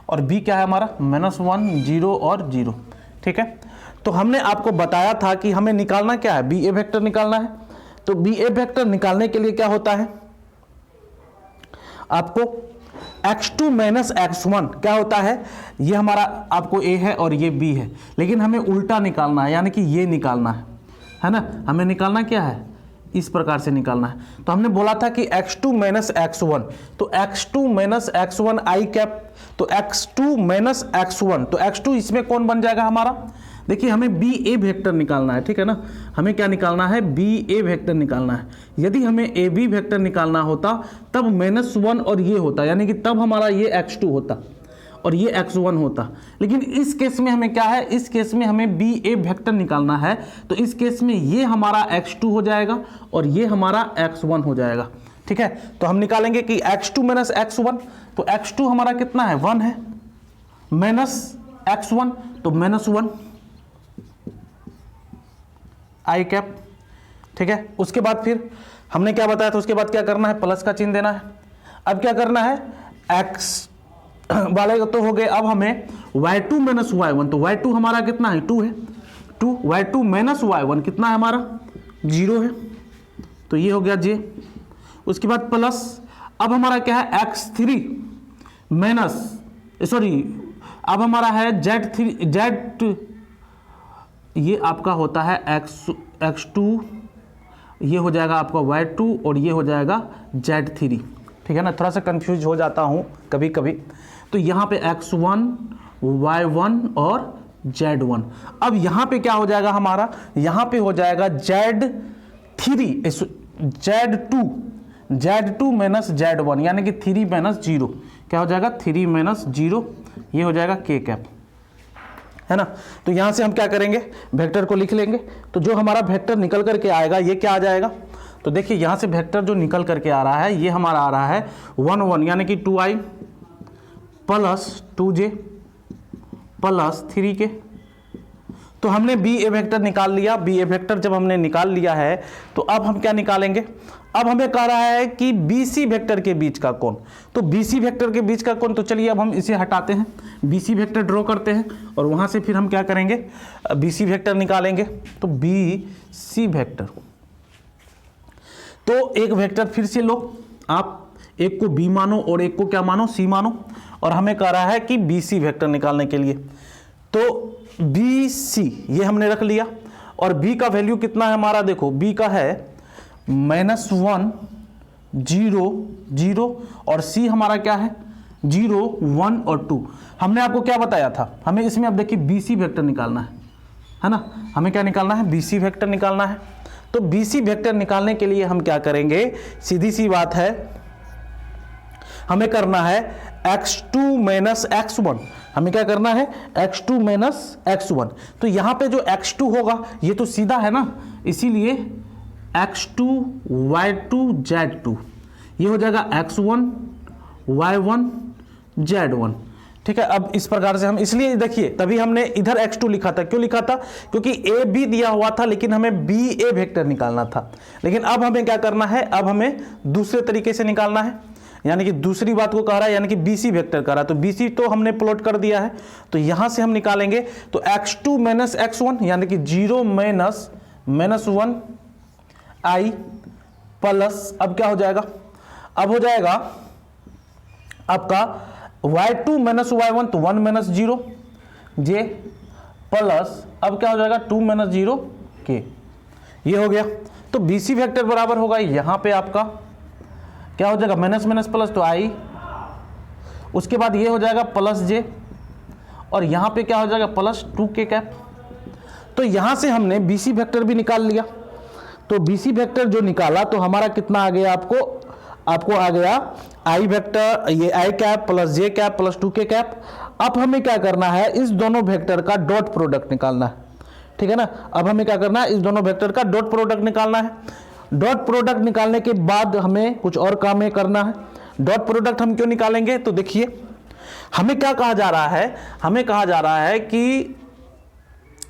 और B क्या है हमारा -1 0 और 0, ठीक है। तो हमने आपको बताया था कि हमें निकालना क्या है, BA वेक्टर निकालना है। तो BA वेक्टर निकालने के लिए क्या होता है, आपको x2 - x1 क्या होता है, ये हमारा आपको A है और ये B है, लेकिन हमें उल्टा निकालना है, यानी कि ये निकालना है ना, हमें निकालना क्या है, इस प्रकार से निकालना है। तो हमने बोला था कि x2 - x1, तो x2 - x1 i कैप, तो x2 - x1, तो x2 इसमें कौन बन जाएगा हमारा, देखिए हमें BA वेक्टर निकालना है, ठीक है ना, हमें क्या निकालना है, BA वेक्टर निकालना है। यदि हमें AB वेक्टर निकालना होता तब -1 और ये होता, यानी कि तब हमारा ये x2 होता और ये x1 होता, लेकिन इस केस में हमें क्या है, इस केस में हमें BA वेक्टर निकालना है। तो इस केस में ये हमारा x2 हो जाएगा और ये हमारा x1 हो जाएगा, ठीक है। तो हम निकालेंगे कि x2 - x1, तो x2 हमारा कितना है 1 है, माइनस x1 तो -1 i कैप, ठीक है। उसके बाद फिर हमने क्या बताया था, उसके बाद क्या करना है, प्लस का चिन्ह देना है। अब क्या करना है, x वाले तो हो गए, अब हमें y2 - y1, तो y2 हमारा कितना है 2 है, 2 y2 - y1 कितना है हमारा 0 है, तो ये हो गया j। उसके बाद प्लस, अब हमारा क्या है x3 अब हमारा है z, ये आपका होता है x2, ये हो जाएगा आपका y2 और ये हो जाएगा z3, ठीक है ना, थोड़ा सा कंफ्यूज हो जाता हूँ कभी कभी। तो यहाँ पे x1 y1 और z1। अब यहाँ पे क्या हो जाएगा हमारा, यहाँ पे हो जाएगा z2 माइनस z1, यानी कि 3 - 0, क्या हो जाएगा 3 - 0, ये हो जाएगा k कैप, है ना। तो यहाँ से हम क्या करेंगे, वेक्टर को लिख लेंगे। तो जो हमारा वेक्टर निकल करके आएगा ये क्या आ जाएगा, तो देखिए यहाँ से वेक्टर जो निकल करके आ रहा है ये हमारा आ रहा है 1 1, यानी कि 2i plus 2j plus 3k। तो हमने बी ए वेक्टर निकाल लिया। बी ए वेक्टर जब हमने निकाल लिया है तो अब हम क्या निकालेंगे, अब हमें कह रहा है कि बी सी वेक्टर के बीच का कोण। तो बी सी वेक्टर के बीच का कोण, तो चलिए अब हम इसे हटाते हैं, बी सी वेक्टर ड्रॉ करते हैं और वहां से फिर हम क्या करेंगे, बी सी वेक्टर निकालेंगे। तो बी सी वेक्टर, तो एक वेक्टर फिर से लो आप, एक को बी मानो और एक को क्या मानो, सी मानो, और हमें कह रहा है कि बी सी वेक्टर निकालने के लिए। तो बी सी ये हमने रख लिया और बी का वैल्यू कितना है हमारा, देखो बी का है -1 0 0 और सी हमारा क्या है 0 1 और 2। हमने आपको क्या बताया था, हमें इसमें अब देखिए बी सी वेक्टर निकालना है ना, हमें क्या निकालना है, बी सी वेक्टर निकालना है। तो बी सी वेक्टर निकालने के लिए हम क्या करेंगे, सीधी सी बात है, हमें करना है x2 - x1, हमें क्या करना है x2 - x1। तो यहां पे जो x2 होगा ये तो सीधा है ना, इसीलिए x2 y2 z2 ये हो जाएगा x1 y1 z1। ठीक है, अब इस प्रकार से हम, इसलिए देखिए तभी हमने इधर x2 लिखा था। क्यों लिखा था, क्योंकि a b दिया हुआ था लेकिन हमें b a वेक्टर निकालना था। लेकिन अब हमें क्या करना है, अब हमें दूसरे तरीके से निकालना है, यानी कि दूसरी बात को कह रहा है, यानी कि बी सी वेक्टर कह रहा है। तो बी सी तो हमने प्लॉट कर दिया है, तो यहां से हम निकालेंगे। तो x2 - x1 यानी कि 0 -1 i प्लस, अब क्या हो जाएगा, अब हो जाएगा आपका y2 - y1 तो 1 - 0 j प्लस, अब क्या हो जाएगा 2 - 0 k, ये हो गया। तो बी सी वेक्टर बराबर होगा यहां पे आपका क्या हो जाएगा, माइनस माइनस प्लस तो आई, उसके बाद ये हो जाएगा प्लस जे, और यहां पे क्या हो जाएगा +2k कैप। तो यहां से हमने बी सी वेक्टर भी निकाल लिया। तो बी सी वेक्टर जो निकाला तो हमारा कितना आ गया, आपको आ गया आई वेक्टर, ये आई कैप प्लस जे कैप प्लस 2k कैप। अब हमें क्या करना है, इस दोनों वेक्टर का डॉट प्रोडक्ट निकालना है। ठीक है ना, अब हमें क्या करना है, इस दोनों वेक्टर का डॉट प्रोडक्ट निकालना है। डॉट प्रोडक्ट निकालने के बाद हमें कुछ और काम करना है। डॉट प्रोडक्ट हम क्यों निकालेंगे, तो देखिए हमें क्या कहा जा रहा है, हमें कहा जा रहा है कि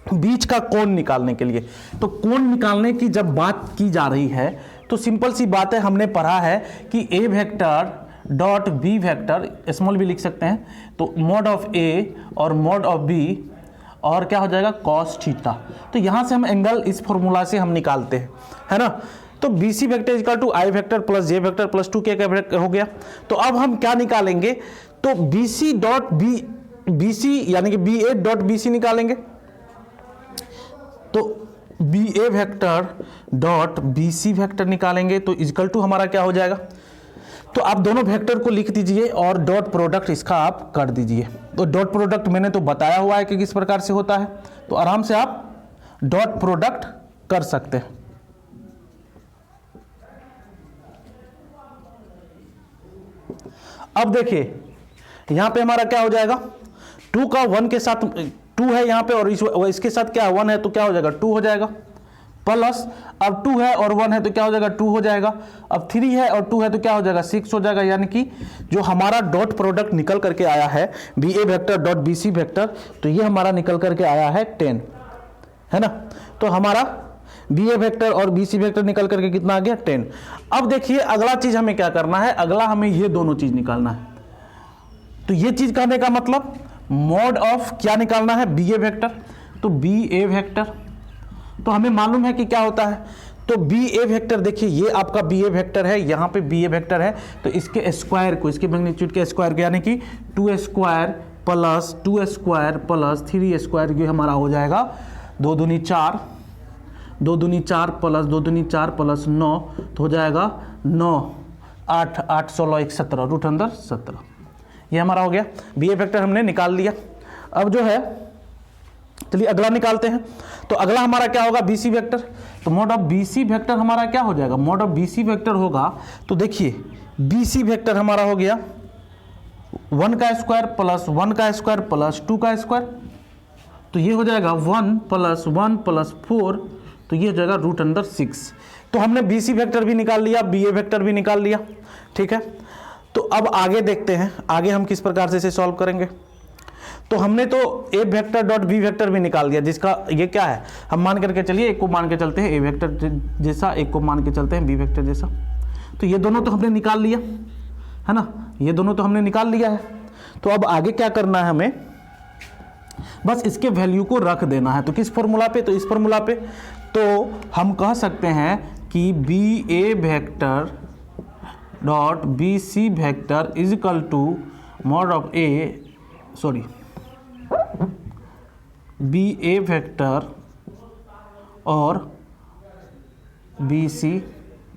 बीच का कोण निकालने के लिए। तो कोण निकालने की जब बात की जा रही है तो सिंपल सी बात है, हमने पढ़ा है कि A vector dot B vector, small B लिख सकते हैं, तो मोड ऑफ ए और मोड ऑफ बी और क्या हो जाएगा cos थीटा। तो यहां से हम एंगल इस फॉर्मूला से हम निकालते हैं, है ना। तो B C vector equal to I vector plus J vector plus 2k का वेक्टर हो गया। तो अब हम क्या निकालेंगे, तो B C dot B C यानी कि B A dot B C निकालेंगे। तो B A vector dot B C vector निकालेंगे तो इक्वल टू हमारा क्या हो जाएगा, तो आप दोनों वेक्टर को लिख दीजिए और डॉट प्रोडक्ट इसका आप कर दीजिए। तो डॉट प्रोडक्ट मैंने तो बताया हुआ है कि किस प्रकार से होता है, तो आराम से आप डॉट प्रोडक्ट कर सकते हैं। अब देखिए यहां पे हमारा क्या हो जाएगा, 2 का 1 के साथ 2 है यहां पे और इसके साथ क्या 1 है, तो क्या हो जाएगा 2 हो जाएगा, प्लस अब 2 है और 1 है तो क्या हो जाएगा 2 हो जाएगा, अब 3 है और 2 है तो क्या हो जाएगा 6 हो जाएगा। यानी कि जो हमारा डॉट प्रोडक्ट निकल करके आया है B A vector dot B C vector, तो ये हमारा निकल करके आया है 10, है ना। तो हमारा बी ए वेक्टर और बी सी वेक्टर निकल करके कितना आ गया 10। अब देखिए अगला चीज हमें क्या करना है, अगला हमें ये दोनों चीज निकालना है। तो ये चीज कहने का मतलब मोड ऑफ क्या निकालना है, बी ए वेक्टर। तो बी ए वेक्टर तो हमें मालूम है कि क्या होता है, तो बी ए वेक्टर देखिए ये आपका बी ए वेक्टर है, यहाँ पे बी ए वेक्टर है, तो इसके स्क्वायर को, इसके मैग्नीट्यूड के स्क्वायर को, यानी कि 2 square plus 2 square plus 3 square, ये हमारा हो जाएगा 2 दूनी 4, 2 दूनी 4 प्लस 2 दूनी 4 प्लस 9, तो हो जाएगा 9 8 8 16 1 17 रूट अंदर 17। ये हमारा हो गया बी ए वेक्टर हमने निकाल लिया। अब जो है चलिए अगला निकालते हैं। तो अगला हमारा क्या होगा, बी सी वेक्टर। तो mod of B C vector हमारा क्या हो जाएगा, mod of B C vector होगा, तो देखिए बी सी वेक्टर हमारा हो गया 1 का स्क्वायर प्लस 1 का स्क्वायर प्लस 2 का स्क्वायर, तो ये हो जाएगा 1 प्लस 1 प्लस 4, तो ये हो जाएगा रूट अंदर 6। तो हमने बी सी वेक्टर भी निकाल लिया, बी ए वेक्टर भी निकाल लिया, ठीक है। तो अब आगे देखते हैं, आगे हम किस प्रकार से इसे सॉल्व करेंगे। तो हमने तो A vector dot B vector भी निकाल दिया, जिसका ये क्या है, हम मान करके चलिए एक को मान के चलते हैं ए वेक्टर जैसा, एक को मान के चलते हैं बी वेक्टर जैसा। तो ये दोनों तो हमने निकाल लिया है ना, ये दोनों तो हमने निकाल लिया है। तो अब आगे क्या करना है हमें, बस इसके वैल्यू को रख देना है। तो किस फॉर्मूला पे, तो इस फॉर्मूला पे। तो हम कह सकते हैं कि B A vector dot B C vector is equal to mod of B A vector और B C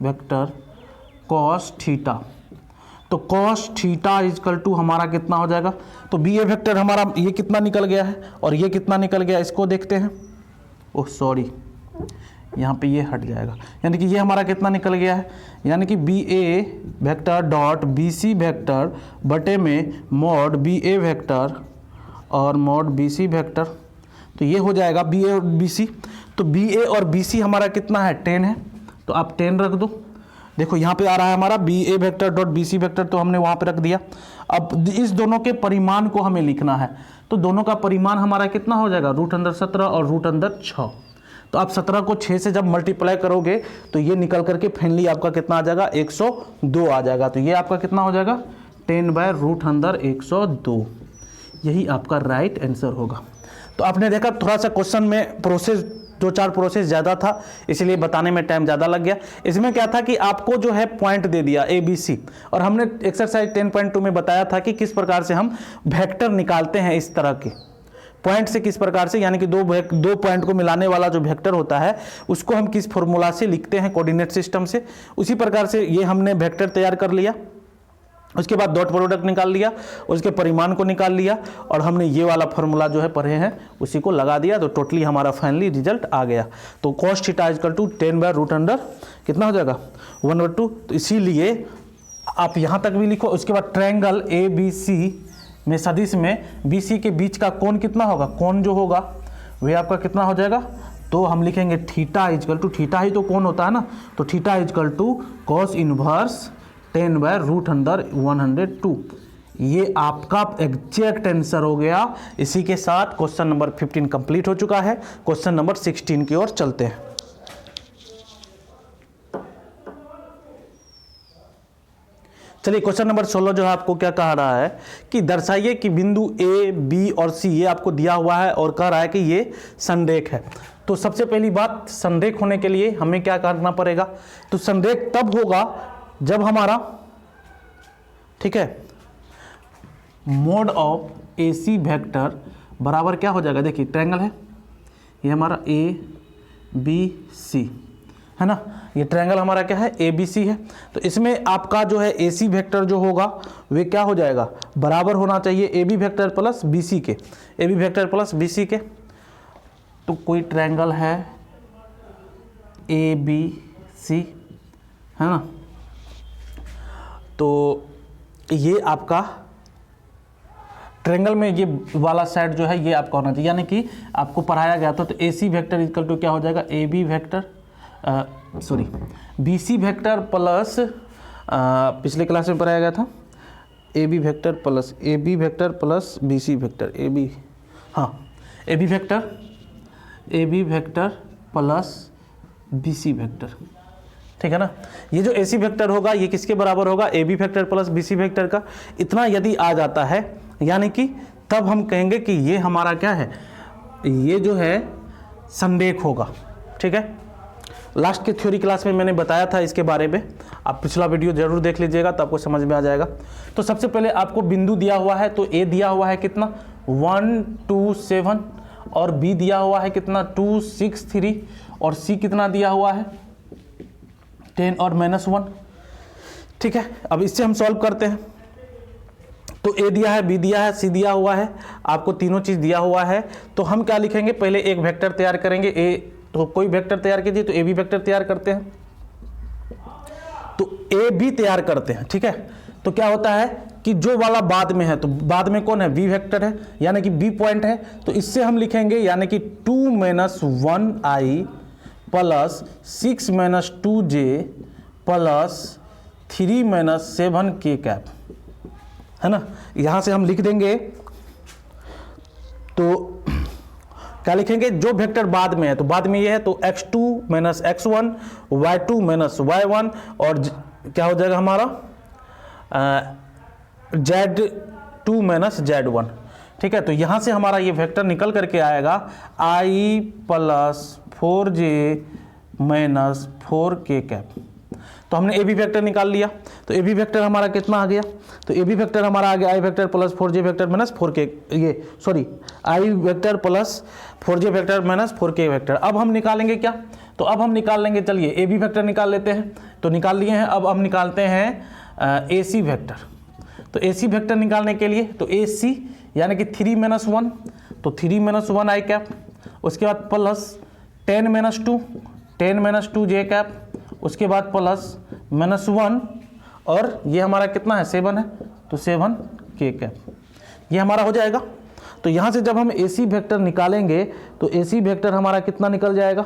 vector cos theta. तो कॉस थीटा इजकल टू हमारा कितना हो जाएगा, तो बी ए वेक्टर हमारा ये कितना निकल गया है और ये कितना निकल गया, इसको देखते हैं। ओह सॉरी, यहाँ पे ये हट जाएगा, यानी कि ये हमारा कितना निकल गया है, यानी कि B A vector dot B C vector बटे में मॉड बी ए वेक्टर और मॉड बी सी वेक्टर। तो ये हो जाएगा बी ए और बी सी। तो बी ए और बी सी हमारा कितना है, 10 है, तो आप 10 रख दो। देखो यहाँ पे आ रहा है हमारा B A vector dot B C vector, तो हमने वहाँ पे रख दिया। अब इस दोनों के परिमाण को हमें लिखना है, तो दोनों का परिमाण हमारा कितना हो जाएगा, √17 और √6। तो आप 17 को 6 से जब मल्टीप्लाई करोगे तो ये निकल करके फाइनली आपका कितना आ जाएगा, 102 आ जाएगा। तो ये आपका कितना हो जाएगा, 10/√102। यही आपका राइट आंसर होगा। तो आपने देखा थोड़ा सा क्वेश्चन में प्रोसेस, 2-4 प्रोसेस ज़्यादा था, इसलिए बताने में टाइम ज़्यादा लग गया। इसमें क्या था कि आपको जो है पॉइंट दे दिया ए बी सी, और हमने एक्सरसाइज 10.2 में बताया था कि किस प्रकार से हम वेक्टर निकालते हैं इस तरह के पॉइंट से, किस प्रकार से, यानी कि दो पॉइंट को मिलाने वाला जो वेक्टर होता है उसको हम किस फॉर्मूला से लिखते हैं, कोऑर्डिनेट सिस्टम से। उसी प्रकार से ये हमने वेक्टर तैयार कर लिया, उसके बाद डॉट प्रोडक्ट निकाल लिया, उसके परिमाण को निकाल लिया, और हमने ये वाला फॉर्मूला जो है पढ़े हैं उसी को लगा दिया। तो टोटली हमारा फाइनली रिजल्ट आ गया। तो कॉस थीटा इक्वल टू 10/√100 कितना हो जाएगा, 1/2। तो इसीलिए आप यहाँ तक भी लिखो। उसके बाद ट्रायंगल ए बी सी में सदिश में बी सी के बीच का कोण कितना होगा, कोण जो होगा वह आपका कितना हो जाएगा, तो हम लिखेंगे थीटा इक्वल टू, थीटा ही तो कोण होता है ना, तो theta equal to cos inverse 10/√102। ये आपका एग्जैक्ट आंसर हो गया। इसी के साथ क्वेश्चन नंबर 15 कंप्लीट हो चुका है। क्वेश्चन नंबर 16 की ओर चलते हैं। चलिए क्वेश्चन नंबर 16 जो है आपको क्या कह रहा है कि दर्शाइए कि बिंदु ए बी और सी ये आपको दिया हुआ है और कह रहा है कि ये संरेख है। तो सबसे पहली बात, संरेख होने के लिए हमें क्या करना पड़ेगा, तो संरेख तब होगा जब हमारा, ठीक है, mod of A C vector बराबर क्या हो जाएगा, देखिए ट्रायंगल है ये हमारा ए बी सी है ना, ये ट्रायंगल हमारा क्या है, ए बी सी है। तो इसमें आपका जो है ए सी वेक्टर जो होगा वे क्या हो जाएगा, बराबर होना चाहिए A B vector plus B C के, A B vector plus B C के। तो कोई ट्रायंगल है ए बी सी है ना, तो ये आपका ट्रायंगल में ये वाला साइड जो है ये आपका होना चाहिए, यानी कि आपको पढ़ाया गया था। तो A C vector equal to क्या हो जाएगा, A B vector B C vector plus पिछले क्लास में पढ़ाया गया था A B vector plus B C vector, A B, हाँ A B vector plus B C vector, ठीक है ना। ये जो ए सी वेक्टर होगा ये किसके बराबर होगा, A B vector plus B C vector का। इतना यदि आ जाता है यानी कि तब हम कहेंगे कि ये हमारा क्या है, ये जो है संरेख होगा, ठीक है। लास्ट के थ्योरी क्लास में मैंने बताया था इसके बारे में, आप पिछला वीडियो जरूर देख लीजिएगा तो आपको समझ में आ जाएगा। तो सबसे पहले आपको बिंदु दिया हुआ है, तो ए दिया हुआ है कितना 1 2 7 और बी दिया हुआ है कितना 2 6 3 और सी कितना दिया हुआ है 10 और -1, ठीक है। अब इससे हम सॉल्व करते हैं। तो ए दिया है, बी दिया है, सी दिया हुआ है, आपको तीनों चीज़ दिया हुआ है। तो हम क्या लिखेंगे, पहले एक वेक्टर तैयार करेंगे, ए, तो कोई वेक्टर तैयार कीजिए। तो ए बी वेक्टर तैयार करते हैं, तो ए बी तैयार करते हैं, ठीक है। तो क्या होता है कि जो वाला बाद में है, तो बाद में कौन है, बी वेक्टर है, यानी कि बी पॉइंट है। तो इससे हम लिखेंगे यानी कि 2 - 1i plus 6 - 2j plus 3 - 7k cap, है ना। यहाँ से हम लिख देंगे तो क्या लिखेंगे, जो वेक्टर बाद में है, तो बाद में ये है तो x2 minus x1, y2 minus y1 और क्या हो जाएगा हमारा z2 माइनस z1। ठीक है, तो यहां से हमारा ये वेक्टर निकल करके आएगा i plus 4j minus 4k cap. तो हमने ए बी वेक्टर निकाल लिया, तो ए बी वेक्टर हमारा कितना आ गया, तो ए बी वेक्टर हमारा आ गया i vector plus 4j vector minus 4k, ये sorry i vector plus 4j vector minus 4k vector. अब हम निकालेंगे क्या, तो अब हम निकाल लेंगे, चलिए ए बी वेक्टर निकाल लेते हैं, तो निकाल लिए हैं। अब हम निकालते हैं ए सी वेक्टर। तो ए सी वेक्टर निकालने के लिए तो ए सी यानी कि 3 माइनस 1, तो 3 माइनस 1 आई कैप, उसके बाद प्लस 10 माइनस 2, 10 माइनस 2 जे कैप, उसके बाद प्लस माइनस 1 और ये हमारा कितना है 7 है, तो 7 के कैप, ये हमारा हो जाएगा। तो यहाँ से जब हम ए सी वेक्टर निकालेंगे तो ए सी वेक्टर हमारा कितना निकल जाएगा,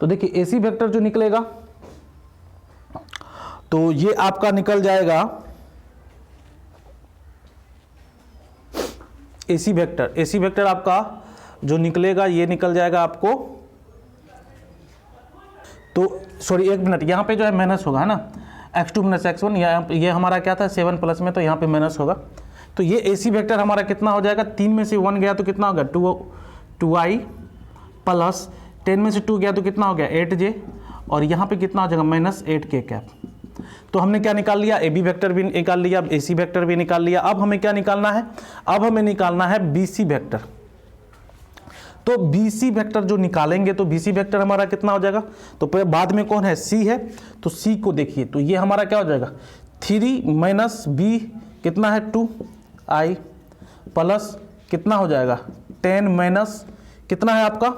तो देखिए ए सी वेक्टर जो निकलेगा तो ये आपका निकल जाएगा ए सी वेक्टर आपका जो निकलेगा ये निकल जाएगा आपको, तो सॉरी एक मिनट, यहाँ पे जो है माइनस होगा है ना, x2 माइनस x1, ये हमारा क्या था 7 प्लस में, तो यहाँ पे माइनस होगा। तो ये ए सी वेक्टर हमारा कितना हो जाएगा, 3 में से 1 गया तो कितना होगा 2i प्लस 10 में से 2 गया तो कितना हो गया 8j और यहाँ पे कितना हो जाएगा माइनस 8k कैप। तो हमने क्या निकाल लिया, ए बी वेक्टर भी निकाल लिया, ए सी वेक्टर भी निकाल लिया। अब हमें क्या निकालना है, अब हमें निकालना है बी सी वेक्टर। तो बी सी वेक्टर जो निकालेंगे तो बी सी वेक्टर हमारा कितना हो जाएगा, तो बाद में कौन है सी है, तो सी को देखिए, तो ये हमारा क्या हो जाएगा 3 माइनस बी कितना है 2i प्लस कितना हो जाएगा 10 माइनस कितना है आपका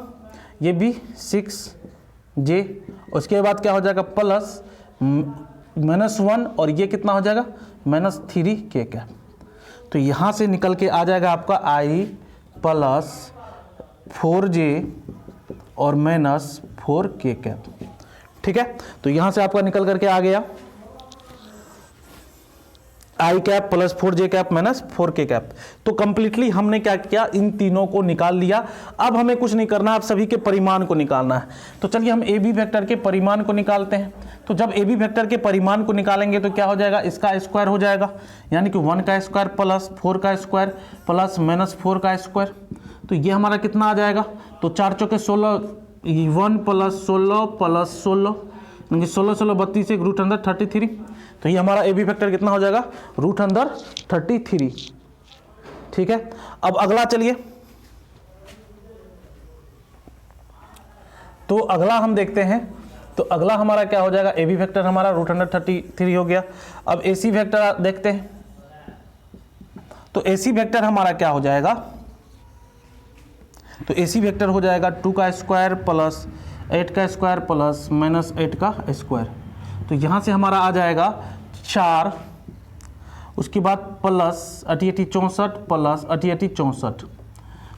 ये भी 6j, उसके बाद क्या हो जाएगा प्लस माइनस 1 और ये कितना हो जाएगा माइनस 3k कैप। तो यहाँ से निकल के आ जाएगा आपका i प्लस 4j और माइनस 4k कैप। ठीक है, तो यहाँ से आपका निकल करके आ गया i cap plus 4j cap minus 4k cap. तो कंप्लीटली हमने क्या किया, इन तीनों को निकाल लिया। अब हमें कुछ नहीं करना, अब सभी के परिमाण को निकालना है। तो चलिए हम ए बी वेक्टर के परिमाण को निकालते हैं। तो जब ए बी वेक्टर के परिमाण को निकालेंगे तो क्या हो जाएगा, इसका स्क्वायर हो जाएगा, यानी कि 1 का स्क्वायर प्लस 4 का स्क्वायर प्लस माइनस 4 का स्क्वायर। तो ये हमारा कितना आ जाएगा, तो 4 चौके 16, 1 प्लस 16 प्लस 16 यानी 16 16 32 एक रूट अंदर 33। तो ये हमारा ए बी वेक्टर कितना हो जाएगा रूट अंदर 33। ठीक है, अब अगला चलिए, तो अगला हम देखते हैं। तो अगला हमारा क्या हो जाएगा, ए बी वेक्टर हमारा रूट अंडर 33 हो गया। अब ए सी वेक्टर देखते हैं। तो ए सी वेक्टर हमारा क्या हो जाएगा, तो ए सी वेक्टर हो जाएगा 2 का स्क्वायर प्लस 8 का स्क्वायर प्लस माइनस 8 का स्क्वायर। तो यहाँ से हमारा आ जाएगा 4, उसके बाद प्लस 88 64 प्लस 88 64।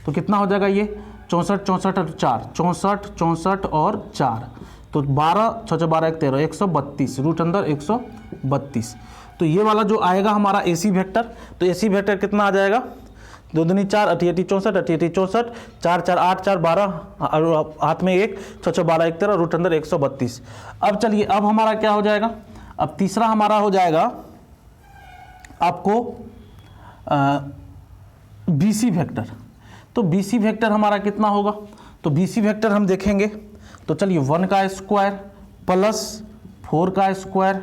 तो कितना हो जाएगा ये 64 64 और 4 64 64 और 4, तो 12 6 6 12 1 13 132 रूट अंदर 132। तो ये वाला जो आएगा हमारा ए सी वेक्टर, तो ए सी वेक्टर कितना आ जाएगा 2 दूनी 4 88 64 88 64 4 4 8 4 12 और हाथ में 1 6 6 12 1 13 रूट अंदर 132। अब चलिए, अब हमारा क्या हो जाएगा, अब तीसरा हमारा हो जाएगा आपको बी सी वेक्टर। तो बी सी वेक्टर हमारा कितना होगा, तो बी सी वेक्टर हम देखेंगे। तो चलिए 1 का स्क्वायर प्लस 4 का स्क्वायर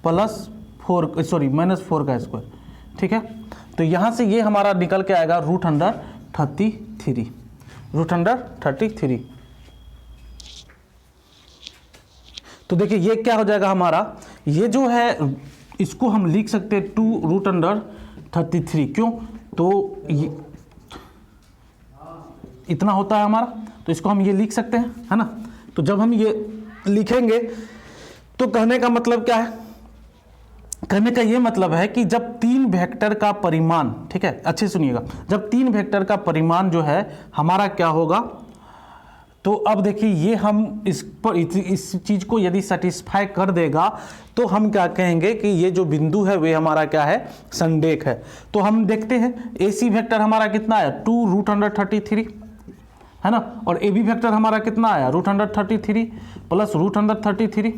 प्लस 4 सॉरी माइनस 4 का स्क्वायर। ठीक है, तो यहाँ से ये हमारा निकल के आएगा रूट अंडर 33, रूट अंडर 33। तो देखिए ये क्या हो जाएगा हमारा, ये जो है इसको हम लिख सकते हैं 2 रूट अंडर 33। क्यों, तो ये इतना होता है हमारा, तो इसको हम ये लिख सकते हैं, है ना। तो जब हम ये लिखेंगे तो कहने का मतलब क्या है, कहने का ये मतलब है कि जब 3 वेक्टर का परिमाण, ठीक है अच्छे सुनिएगा, जब 3 वेक्टर का परिमाण जो है हमारा क्या होगा तो अब देखिए ये हम इस चीज को यदि सेटिस्फाई कर देगा तो हम क्या कहेंगे कि ये जो बिंदु है वे हमारा क्या है, संरेख है। तो हम देखते हैं AC वेक्टर हमारा कितना आया 2√133 है ना, और AB वेक्टर हमारा कितना आया √133 प्लस √133।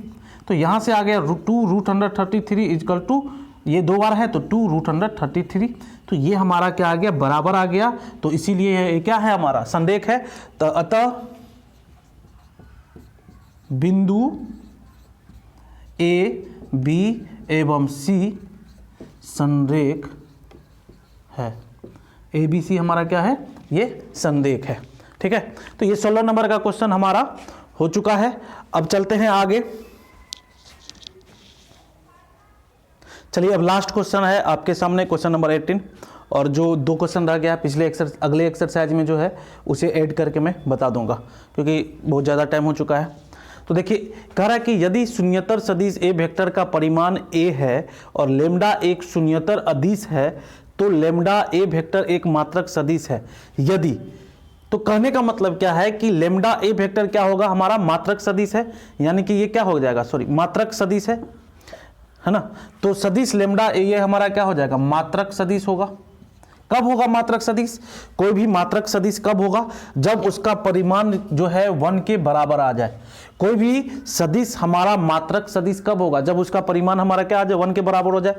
तो यहां से आ गया 2√133 इक्वल टू, ये 2 बार है तो 2√133। तो ये हमारा क्या आ गया, बराबर आ गया। तो इसीलिए ये क्या है, हमारा संरेख है। तो अतः बिंदु A, B एवं C संरेख है। ABC हमारा क्या है, ये संरेख है। ठीक है, तो ये 16 नंबर का क्वेश्चन हमारा हो चुका है। अब चलते हैं आगे। चलिए अब लास्ट क्वेश्चन है आपके सामने, क्वेश्चन नंबर 18। और जो 2 क्वेश्चन रह गया पिछले अगले एक्सरसाइज में जो है उसे ऐड करके मैं बता दूंगा, क्योंकि बहुत ज़्यादा टाइम हो चुका है। तो देखिए कह रहा है कि यदि शून्यतर सदिश A वेक्टर का परिमाण A है और लेम्डा एक शून्यतर अदिश है तो लेम्डा A वेक्टर एक मात्रक सदिश है। यदि, तो कहने का मतलब क्या है कि लेम्डा A वेक्टर क्या होगा, हमारा मात्रक सदिश है, यानी कि ये क्या हो जाएगा, मात्रक सदिश है ना। तो सदिश लेम्डा A ये हमारा क्या हो जाएगा, मात्रक सदिश होगा। कब होगा मात्रक सदिश, कोई भी मात्रक सदिश कब होगा, जब उसका परिमाण जो है 1 के बराबर आ जाए। कोई भी सदिश हमारा मात्रक सदिश कब होगा, जब उसका परिमाण हमारा क्या आ जाए, 1 के बराबर हो जाए।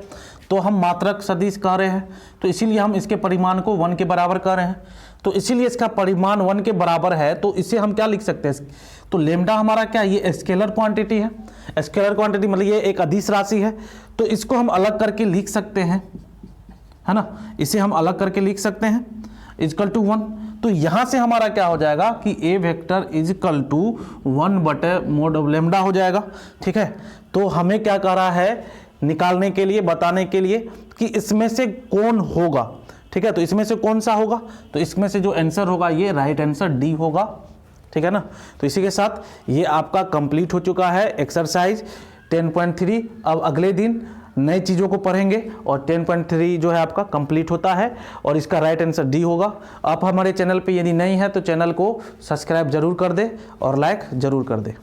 तो हम मात्रक सदिश कह रहे हैं, तो इसीलिए हम इसके परिमाण को 1 के बराबर कह रहे हैं। तो इसीलिए इसका परिमाण 1 के बराबर है, तो इसे हम क्या लिख सकते हैं, तो लेम्डा हमारा क्या, ये स्केलर क्वांटिटी है। स्केलर क्वांटिटी मतलब ये एक अदिश राशि है, तो इसको हम अलग करके लिख सकते हैं, है ना। इसे हम अलग करके लिख सकते हैं इजकल टू 1। तो यहां से हमारा क्या हो जाएगा कि A vector is equal to 1/mod of lambda हो जाएगा। ठीक है, तो हमें क्या कह रहा है, निकालने के लिए, बताने के लिए कि इसमें से कौन होगा। ठीक है, तो इसमें से कौन सा होगा, तो इसमें से जो आंसर होगा ये राइट आंसर D होगा। ठीक है ना। तो इसी के साथ ये आपका कंप्लीट हो चुका है एक्सरसाइज 10.3। अब अगले दिन नई चीज़ों को पढ़ेंगे और 10.3 जो है आपका कंप्लीट होता है और इसका राइट आंसर D होगा। आप हमारे चैनल पे यदि नहीं है तो चैनल को सब्सक्राइब जरूर कर दे और लाइक जरूर कर दे।